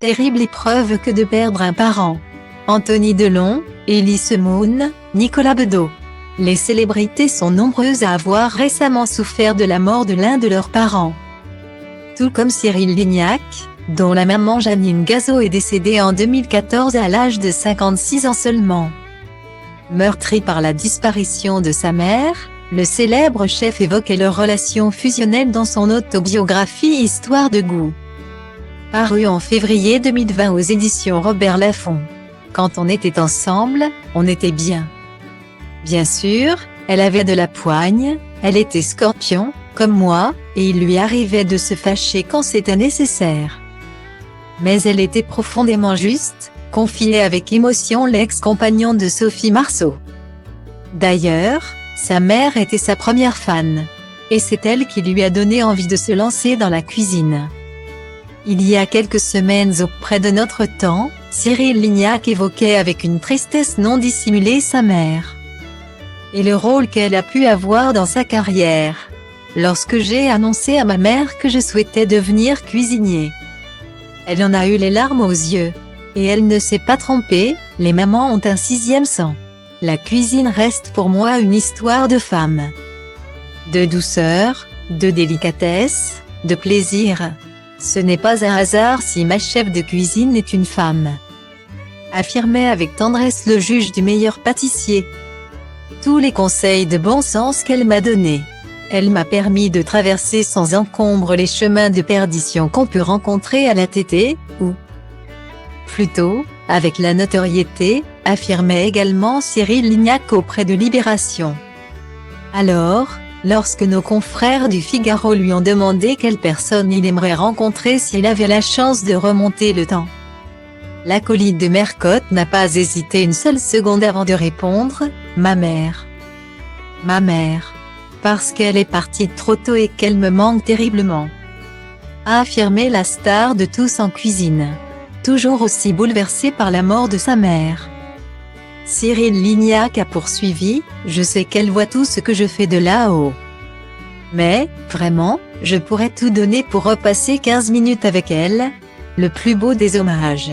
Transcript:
terrible épreuve que de perdre un parent. Anthony Delon, Elise Moon, Nicolas Bedeau. Les célébrités sont nombreuses à avoir récemment souffert de la mort de l'un de leurs parents. Tout comme Cyril Lignac, dont la maman Janine Gazzo est décédée en 2014 à l'âge de 56 ans seulement. Meurtri par la disparition de sa mère, le célèbre chef évoquait leur relation fusionnelle dans son autobiographie Histoire de goût. Paru en février 2020 aux éditions Robert Laffont. Quand on était ensemble, on était bien. Bien sûr, elle avait de la poigne, elle était Scorpion, comme moi, et il lui arrivait de se fâcher quand c'était nécessaire. Mais elle était profondément juste, confiait avec émotion l'ex-compagnon de Sophie Marceau. D'ailleurs, sa mère était sa première fan. Et c'est elle qui lui a donné envie de se lancer dans la cuisine. Il y a quelques semaines auprès de notre temps, Cyril Lignac évoquait avec une tristesse non dissimulée sa mère. Et le rôle qu'elle a pu avoir dans sa carrière. Lorsque j'ai annoncé à ma mère que je souhaitais devenir cuisinier. Elle en a eu les larmes aux yeux. Et elle ne s'est pas trompée, les mamans ont un sixième sang. La cuisine reste pour moi une histoire de femme. De douceur, de délicatesse, de plaisir. Ce n'est pas un hasard si ma chef de cuisine est une femme. Affirmait avec tendresse le juge du meilleur pâtissier. Tous les conseils de bon sens qu'elle m'a donnés. Elle m'a permis de traverser sans encombre les chemins de perdition qu'on peut rencontrer à la tétée, ou plutôt, avec la notoriété, affirmait également Cyril Lignac auprès de Libération. Alors, lorsque nos confrères du Figaro lui ont demandé quelle personne il aimerait rencontrer s'il avait la chance de remonter le temps, l'acolyte de Mercotte n'a pas hésité une seule seconde avant de répondre « Ma mère. Ma mère. Parce qu'elle est partie trop tôt et qu'elle me manque terriblement », a affirmé la star de Tous en cuisine. Toujours aussi bouleversé par la mort de sa mère. Cyril Lignac a poursuivi, « Je sais qu'elle voit tout ce que je fais de là-haut. Mais, vraiment, je pourrais tout donner pour repasser 15 minutes avec elle. » Le plus beau des hommages.